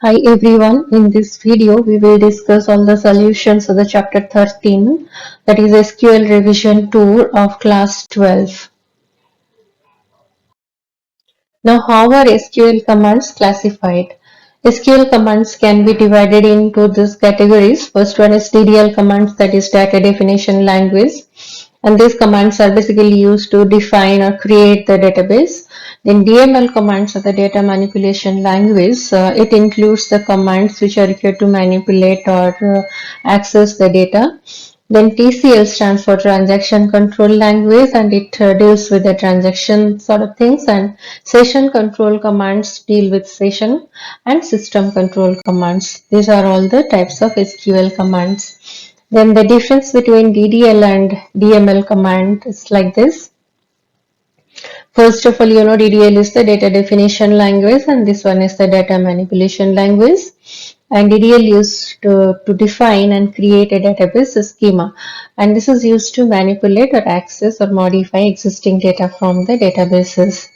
Hi everyone, in this video we will discuss all the solutions of the chapter 13, that is SQL revision tour of class 12. Now how are SQL commands classified? SQL commands can be divided into these categories. First one is DDL commands, that is data definition language, and these commands are basically used to define or create the database. Then DML commands are the data manipulation language. It includes the commands which are required to manipulate or access the data. Then TCL stands for transaction control language, and it deals with the transaction sort of things, and session control commands deal with session and system control commands. These are all the types of SQL commands. Then the difference between DDL and DML command is like this. First of all, DDL is the data definition language, and this one is the data manipulation language. And DDL used to define and create a database schema, and this is used to manipulate or access or modify existing data from the databases.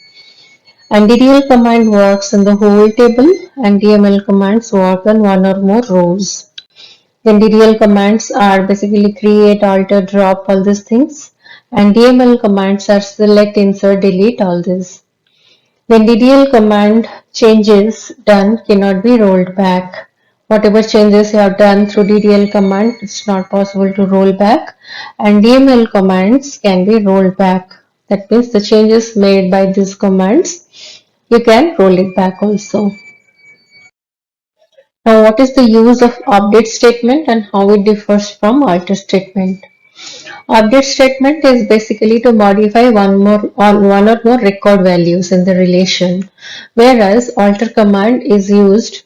And DDL command works in the whole table, and DML commands work on one or more rows. Then DDL commands are basically create, alter, drop, all these things. And DML commands are select, insert, delete, all this. When DDL command changes done cannot be rolled back. Whatever changes you have done through DDL command, it's not possible to roll back. And DML commands can be rolled back. That means the changes made by these commands, you can roll it back also. Now, what is the use of update statement and how it differs from alter statement? Update statement is basically to modify one or more record values in the relation, whereas alter command is used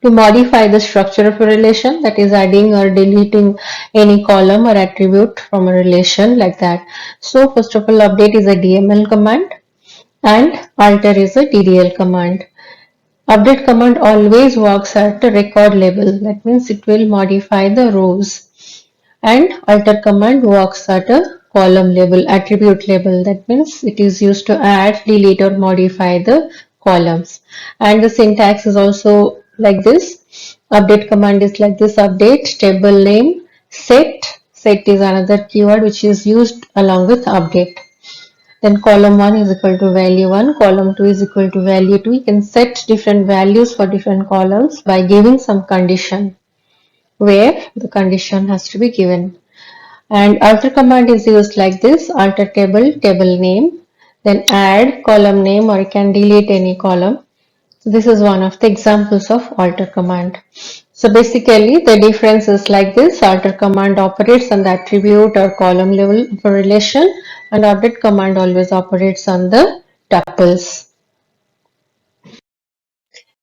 to modify the structure of a relation, that is adding or deleting any column or attribute from a relation like that. So first of all, update is a DML command and alter is a DDL command. Update command always works at the record level. That means it will modify the rows. And alter command works at a column level, attribute level. That means it is used to add, delete or modify the columns. And the syntax is also like this. Update command is like this: update, table name, set. Set is another keyword which is used along with update. Then column 1 is equal to value 1, column 2 is equal to value 2. You can set different values for different columns by giving some condition where the condition has to be given. And alter command is used like this: alter table, table name, then add column name, or you can delete any column. So this is one of the examples of alter command. So basically the difference is like this: alter command operates on the attribute or column level of a relation, and update command always operates on the tuples.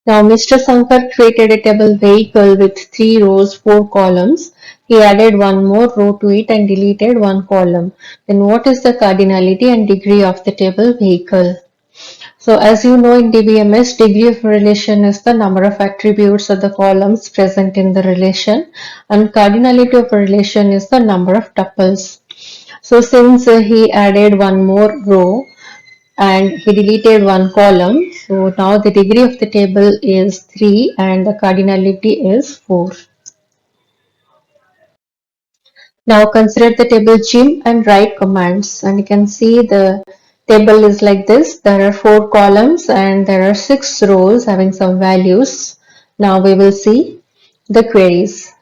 Now Mr. Sankar created a table vehicle with 3 rows, 4 columns. He added one more row to it and deleted one column. Then what is the cardinality and degree of the table vehicle? So as you know, in DBMS, degree of relation is the number of attributes of the columns present in the relation, and cardinality of a relation is the number of tuples. So since he added one more row and he deleted one column, so now the degree of the table is 3 and the cardinality is 4. Now consider the table gym and write commands, and you can see the table is like this. There are 4 columns and there are 6 rows having some values. Now we will see the queries.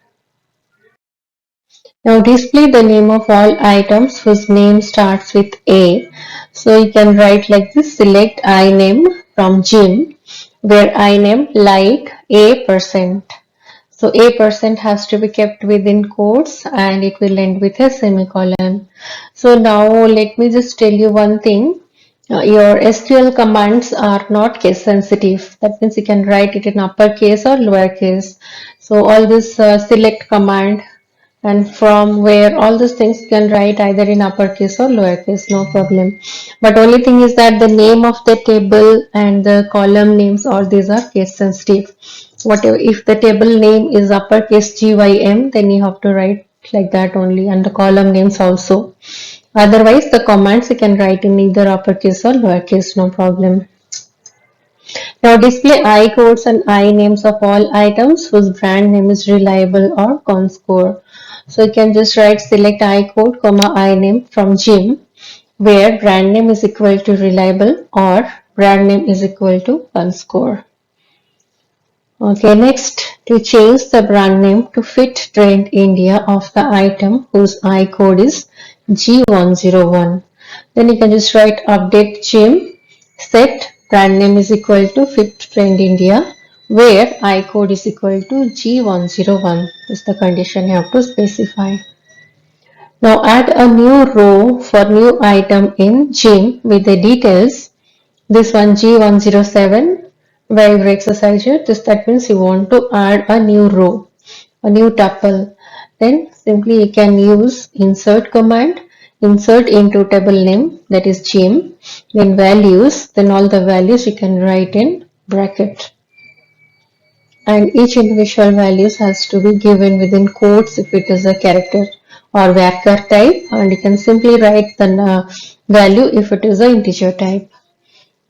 Now display the name of all items whose name starts with A. So you can write like this: select I name from gym, where I name like A%. So A% has to be kept within quotes and it will end with a semicolon. So now let me just tell you one thing. Your SQL commands are not case sensitive. That means you can write it in uppercase or lowercase. So all this select command and from, where, all these things you can write either in uppercase or lowercase, no problem. But only thing is that the name of the table and the column names, all these are case sensitive. Whatever, if the table name is uppercase GYM, then you have to write like that only, and the column names also. Otherwise the commands you can write in either uppercase or lowercase, no problem. Now display I codes and I names of all items whose brand name is reliable or conscore. So you can just write select I code comma I name from Jim, where brand name is equal to reliable or brand name is equal to conscore. Okay, next, to change the brand name to fit trend India of the item whose I code is G101. Then you can just write update Jim, set brand name is equal to fit trend India, where I code is equal to G101 is the condition you have to specify. Now add a new row for new item in Jim with the details. This one G107 where you exercise here, that means you want to add a new row, a new tuple. Then simply you can use insert command, insert into table name, that is Jim, then values, then all the values you can write in bracket. And each individual values has to be given within quotes if it is a character or varchar type, and you can simply write the value if it is an integer type.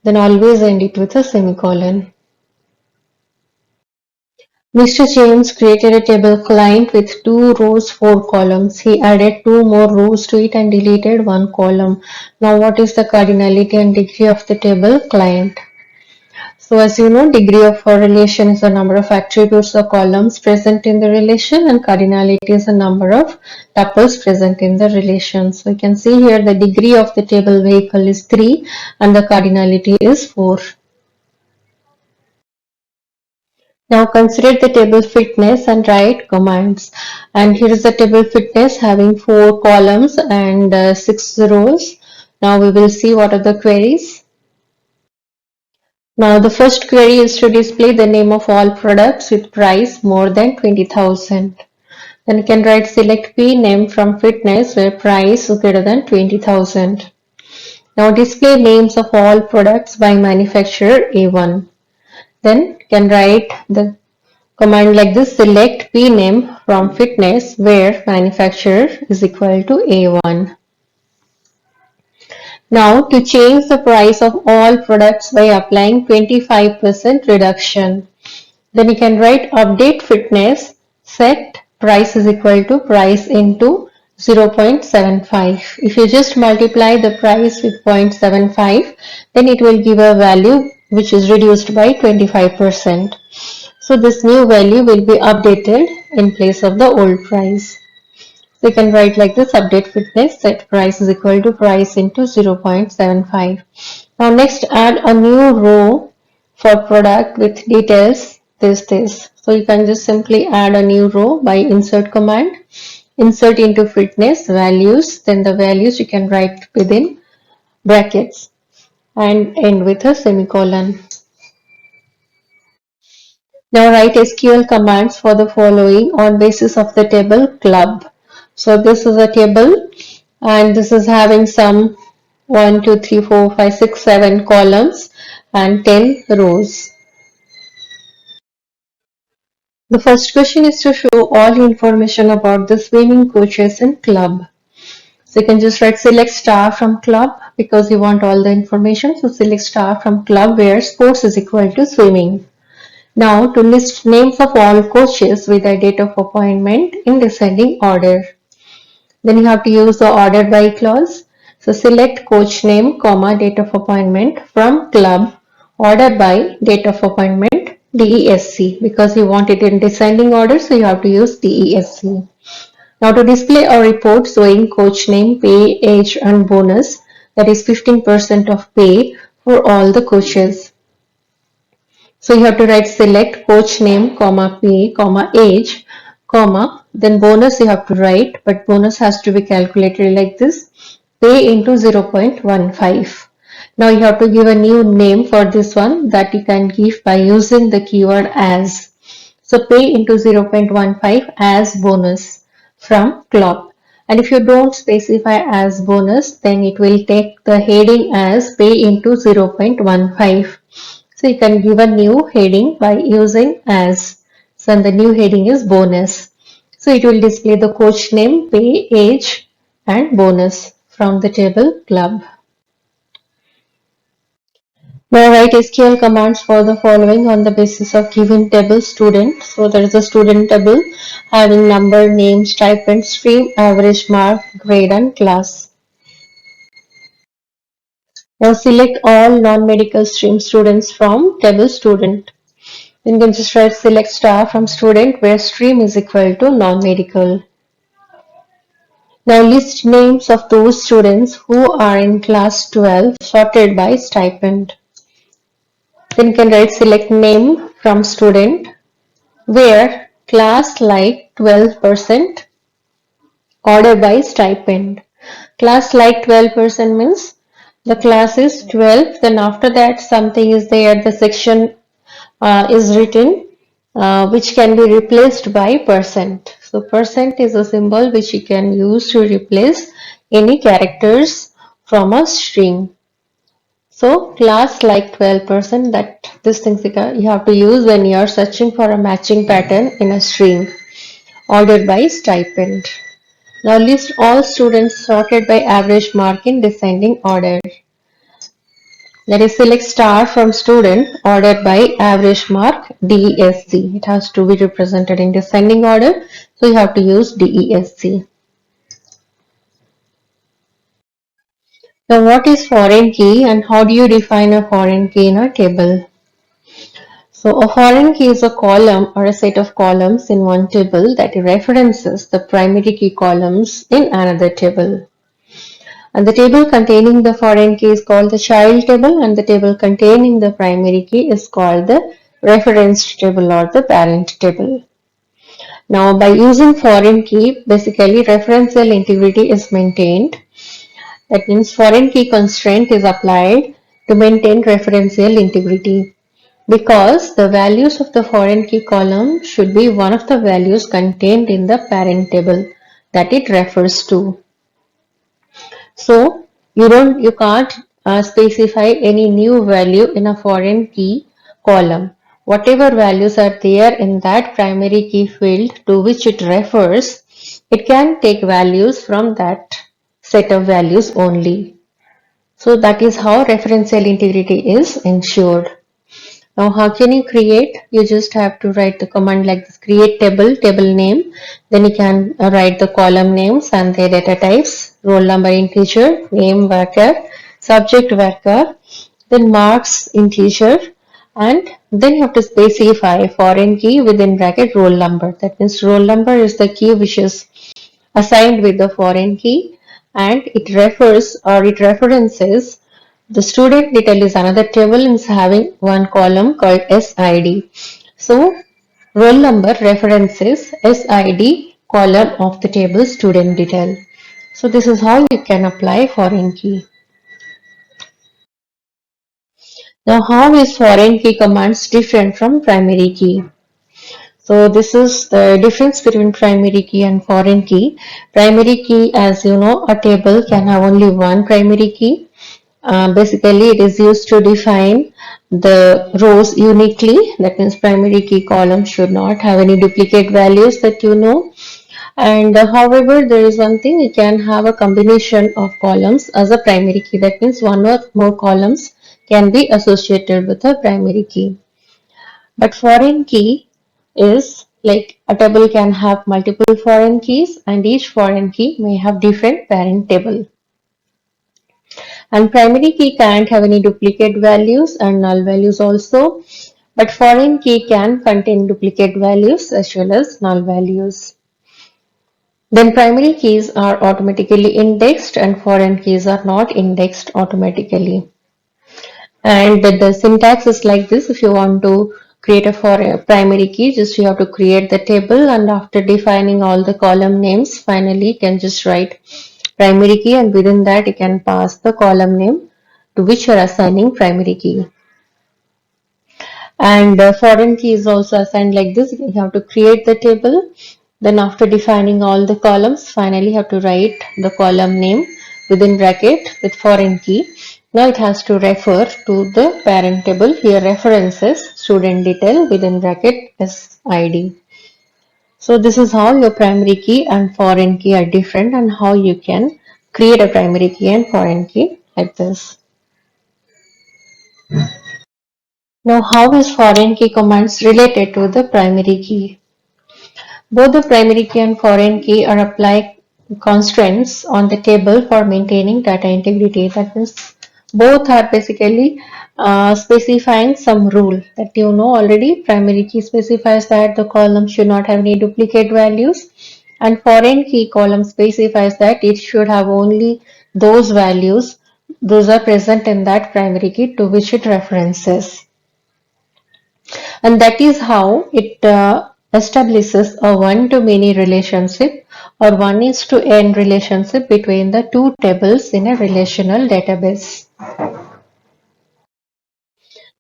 Then always end it with a semicolon. Mr. James created a table client with 2 rows, 4 columns. He added 2 more rows to it and deleted 1 column. Now what is the cardinality and degree of the table client? So as you know, degree of a relation is the number of attributes or columns present in the relation, and cardinality is the number of tuples present in the relation. So you can see here the degree of the table vehicle is 3 and the cardinality is 4. Now consider the table fitness and write commands. And here is the table fitness having 4 columns and 6 rows. Now we will see what are the queries. Now the first query is to display the name of all products with price more than 20,000. Then you can write select P name from fitness where price is greater than 20,000. Now display names of all products by manufacturer A1. Then you can write the command like this, select P name from fitness where manufacturer is equal to A1. Now to change the price of all products by applying 25% reduction. Then you can write update fitness, set price is equal to price into 0.75. If you just multiply the price with 0.75, then it will give a value which is reduced by 25%. So this new value will be updated in place of the old price. So you can write like this, update fitness, set price is equal to price into 0.75. Now next add a new row for product with details this. So you can just simply add a new row by insert command, insert into fitness values, then the values you can write within brackets and end with a semicolon. Now write SQL commands for the following on basis of the table club. So this is a table and this is having some 1, 2, 3, 4, 5, 6, 7 columns and 10 rows. The first question is to show all information about the swimming coaches in club. So you can just write select star from club because you want all the information. So select star from club where sports is equal to swimming. Now to list names of all coaches with a date of appointment in descending order. Then you have to use the order by clause. So select coach name, comma, date of appointment from club, order by date of appointment, DESC, because you want it in descending order, so you have to use DESC. Now to display a report showing coach name, pay, age and bonus, that is 15% of pay for all the coaches. So you have to write select coach name, comma, pay, comma, age, comma, then bonus you have to write, but bonus has to be calculated like this, pay into 0.15. Now you have to give a new name for this one that you can give by using the keyword as. So pay into 0.15 as bonus from club. And if you don't specify as bonus, then it will take the heading as pay into 0.15. So you can give a new heading by using as. So and the new heading is bonus. So it will display the coach name, pay, age and bonus from the table club. Now write SQL commands for the following on the basis of given table student. So there is a student table having number, name, stipend, stream, average mark, grade and class. Now select all non-medical stream students from table student. Then you can just write select star from student where stream is equal to non-medical. Now list names of those students who are in class 12 sorted by stipend. Then you can write select name from student where class like 12% order by stipend. Class like 12% means the class is 12, then after that something is there, the section is written which can be replaced by percent. So percent is a symbol which you can use to replace any characters from a string. So class like 12%, that this thing you have to use when you are searching for a matching pattern in a string. Ordered by stipend. Now list all students sorted by average mark in descending order. That is select star from student ordered by average mark DESC. It has to be represented in descending order, so you have to use DESC. Now what is foreign key and how do you define a foreign key in a table? So a foreign key is a column or a set of columns in one table that references the primary key columns in another table. And the table containing the foreign key is called the child table, and the table containing the primary key is called the referenced table or the parent table. Now by using foreign key, basically referential integrity is maintained. That means foreign key constraint is applied to maintain referential integrity, because the values of the foreign key column should be one of the values contained in the parent table that it refers to. So you can't specify any new value in a foreign key column. Whatever values are there in that primary key field to which it refers, it can take values from that set of values only. So that is how referential integrity is ensured. Now how can you create? You just have to write the command like this: create table, table name. Then you can write the column names and their data types, roll number integer, name varchar, subject varchar, then marks integer, and then you have to specify foreign key within bracket roll number. That means roll number is the key which is assigned with the foreign key, and it refers or it references the student detail is another table and is having one column called SID. So roll number references SID column of the table student detail. So this is how you can apply foreign key. Now how is foreign key commands different from primary key? So this is the difference between primary key and foreign key. Primary key, as you know, a table can have only one primary key. Basically, it is used to define the rows uniquely. That means primary key column should not have any duplicate values that you know. And however, there is one thing, you can have a combination of columns as a primary key. That means one or more columns can be associated with a primary key. But foreign key is like a table can have multiple foreign keys, and each foreign key may have different parent table. And primary key can't have any duplicate values and null values also, but foreign key can contain duplicate values as well as null values. Then primary keys are automatically indexed and foreign keys are not indexed automatically. And the syntax is like this: if you want to create a primary key, just you have to create the table, and after defining all the column names, finally you can just write primary key, and within that you can pass the column name to which you are assigning primary key. And foreign key is also assigned like this: you have to create the table, then after defining all the columns, finally you have to write the column name within bracket with foreign key. Now it has to refer to the parent table. Here references student detail within bracket SID. So this is how your primary key and foreign key are different, and how you can create a primary key and foreign key like this. Now, how is foreign key commands related to the primary key? Both the primary key and foreign key are applied constraints on the table for maintaining data integrity. That means both are basically specifying some rule that you know already. Primary key specifies that the column should not have any duplicate values, and foreign key column specifies that it should have only those values those are present in that primary key to which it references, and that is how it establishes a one-to-many relationship or one is to n relationship between the two tables in a relational database.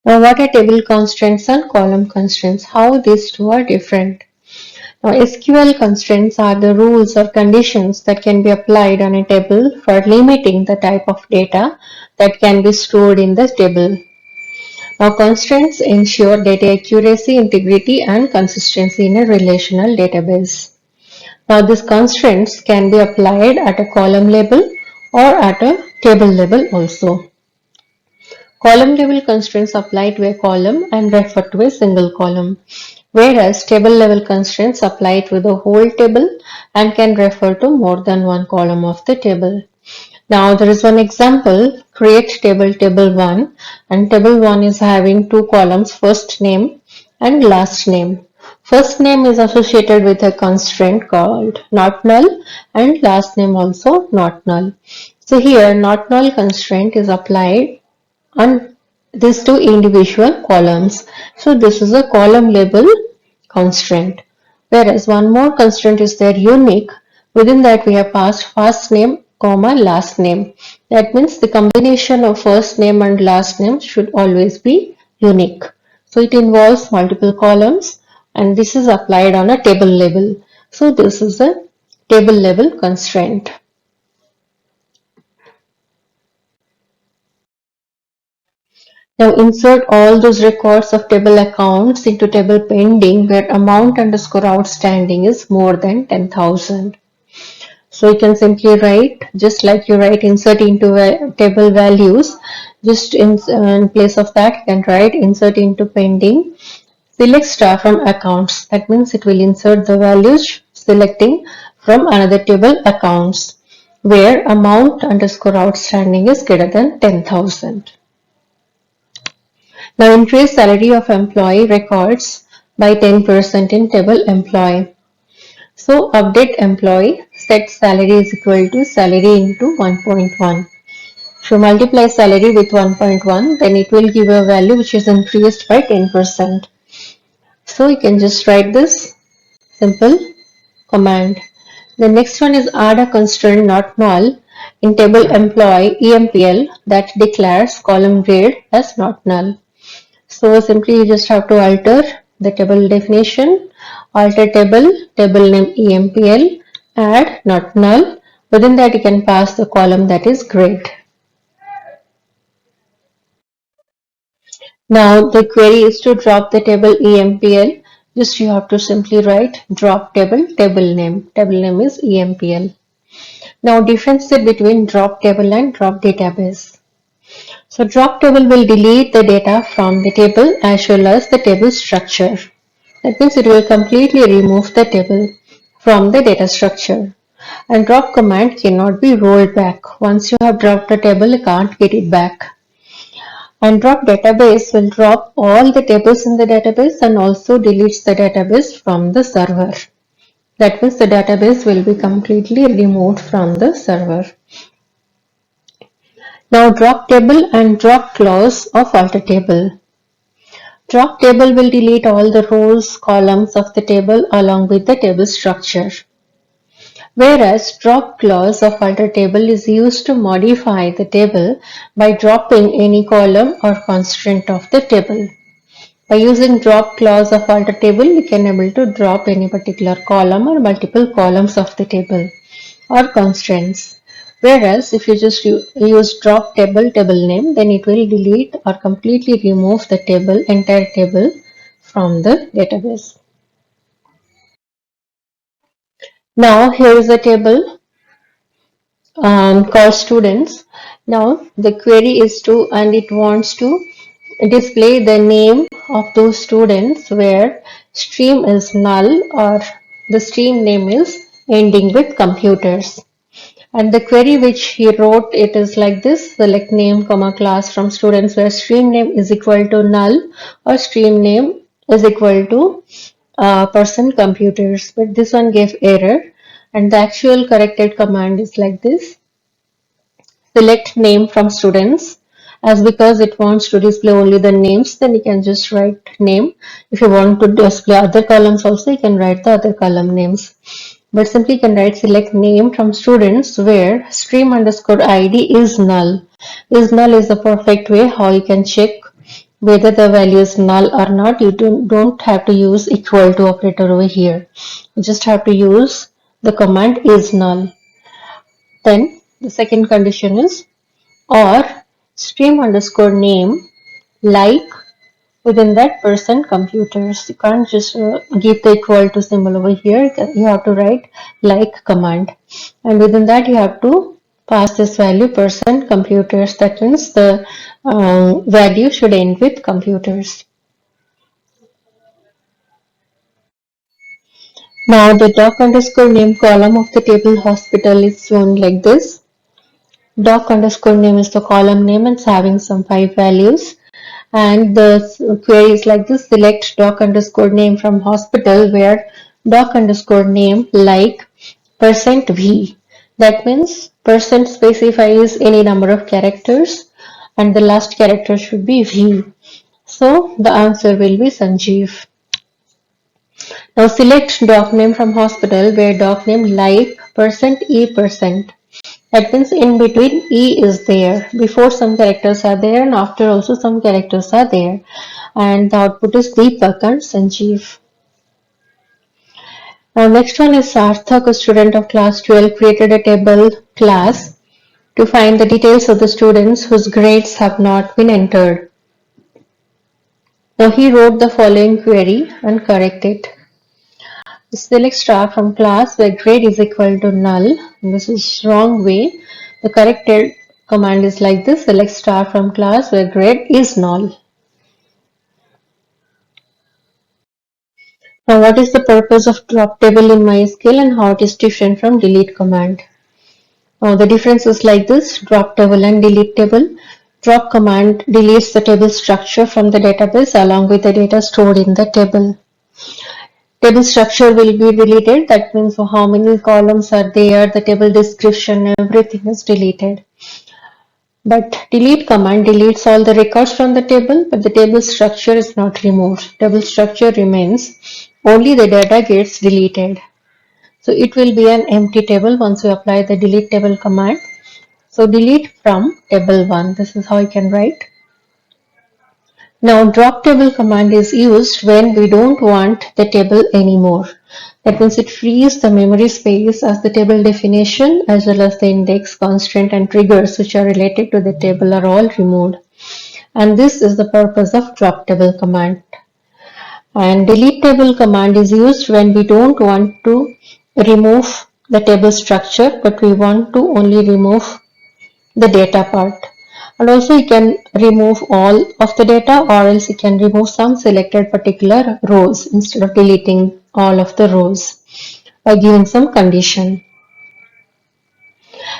Now, what are table constraints and column constraints? How these two are different? Now, SQL constraints are the rules or conditions that can be applied on a table for limiting the type of data that can be stored in the table. Now, constraints ensure data accuracy, integrity, and consistency in a relational database. Now, these constraints can be applied at a column level or at a table level also. Column level constraints apply to a column and refer to a single column, whereas table level constraints apply to the whole table and can refer to more than one column of the table. Now there is one example, create table 1, and table 1 is having two columns, first name and last name. First name is associated with a constraint called not null and last name also not null. So here not null constraint is applied on these two individual columns. So this is a column level constraint. Whereas one more constraint is there, unique. Within that we have passed first name comma last name. That means the combination of first name and last name should always be unique. So it involves multiple columns and this is applied on a table level. So this is a table level constraint. Now insert all those records of table accounts into table pending where amount underscore outstanding is more than 10,000. So you can simply write, just like you write insert into table values, just in place of that you can write insert into pending, select star from accounts. That means it will insert the values selecting from another table accounts where amount underscore outstanding is greater than 10,000. Now increase salary of employee records by 10% in table employee. So update employee, set salary is equal to salary into 1.1. If you multiply salary with 1.1, then it will give a value which is increased by 10%. So you can just write this simple command. The next one is add a constraint not null in table employee EMPL that declares column grade as not null. So simply you just have to alter the table definition, alter table name EMPL, add not null. Within that you can pass the column that is grade. Now the query is to drop the table EMPL. Just you have to simply write drop table name. Table name is EMPL. Now differentiate between drop table and drop database. So drop table will delete the data from the table as well as the table structure. That means it will completely remove the table from the data structure. And drop command cannot be rolled back. Once you have dropped a table, you can't get it back. And drop database will drop all the tables in the database and also deletes the database from the server. That means the database will be completely removed from the server. Now drop table and drop clause of alter table. Drop table will delete all the rows, columns of the table along with the table structure. Whereas drop clause of alter table is used to modify the table by dropping any column or constraint of the table. By using drop clause of alter table, we can able to drop any particular column or multiple columns of the table or constraints. Whereas if you just use drop table name, then it will delete or completely remove the entire table from the database. Now here is a table called students. Now the query is to, and it wants to display the name of those students where stream is null or the stream name is ending with computers. And the query which he wrote, it is like this: select name comma class from students where stream name is equal to null or stream name is equal to person computers. But this one gave error, and the actual corrected command is like this: select name from students. As because it wants to display only the names, then you can just write name. If you want to display other columns also, you can write the other column names. But simply you can write select name from students where stream underscore ID is null. Is null is the perfect way how you can check whether the value is null or not. You don't have to use equal to operator over here. You just have to use the command is null. Then the second condition is or stream underscore name like within that person computers. You can't just give the equal to symbol over here. You have to write like command, and within that you have to pass this value person computers. That means the value should end with computers. Now the doc underscore name column of the table hospital is shown like this. Doc underscore name is the column name and it's having some 5 values. And the query is like this: select doc underscore name from hospital where doc underscore name like %v. That means percent specifies any number of characters and the last character should be v. So the answer will be Sanjeev. Now select doc name from hospital where doc name like %e%. That means in between E is there. Before some characters are there and after also some characters are there. And the output is Deepak and Sanjeev. Now next one is Sarthak, a student of class 12, created a table class to find the details of the students whose grades have not been entered. Now he wrote the following query and correct it. Select star from class where grade is equal to null. This is wrong way. The corrected command is like this: select star from class where grade is null. Now what is the purpose of drop table in MySQL and how it is different from delete command? Now the difference is like this: drop table and delete table. Drop command deletes the table structure from the database along with the data stored in the table. Table structure will be deleted. That means how many columns are there, the table description, everything is deleted. But delete command deletes all the records from the table, but the table structure is not removed. Table structure remains, only the data gets deleted. So it will be an empty table once you apply the delete table command. So delete from table 1. This is how you can write. Now drop table command is used when we don't want the table anymore. That means it frees the memory space as the table definition as well as the index, constraint and triggers which are related to the table are all removed. And this is the purpose of drop table command. And delete table command is used when we don't want to remove the table structure but we want to only remove the data part. And also you can remove all of the data or else you can remove some selected particular rows instead of deleting all of the rows by giving some condition.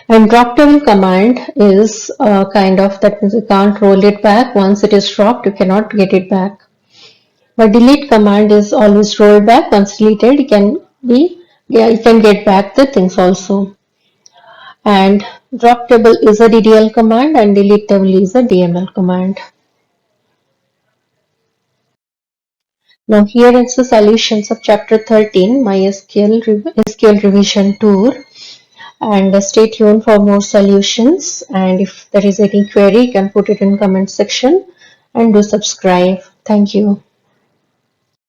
And drop table command is kind of, that means you can't roll it back. Once it is dropped, you cannot get it back. But delete command is always rolled back. Once deleted, you can get back the things also. And drop table is a DDL command and delete table is a DML command. Now here is the solutions of chapter 13 MySQL revision tour, and stay tuned for more solutions, and if there is any query you can put it in comment section and do subscribe. Thank you.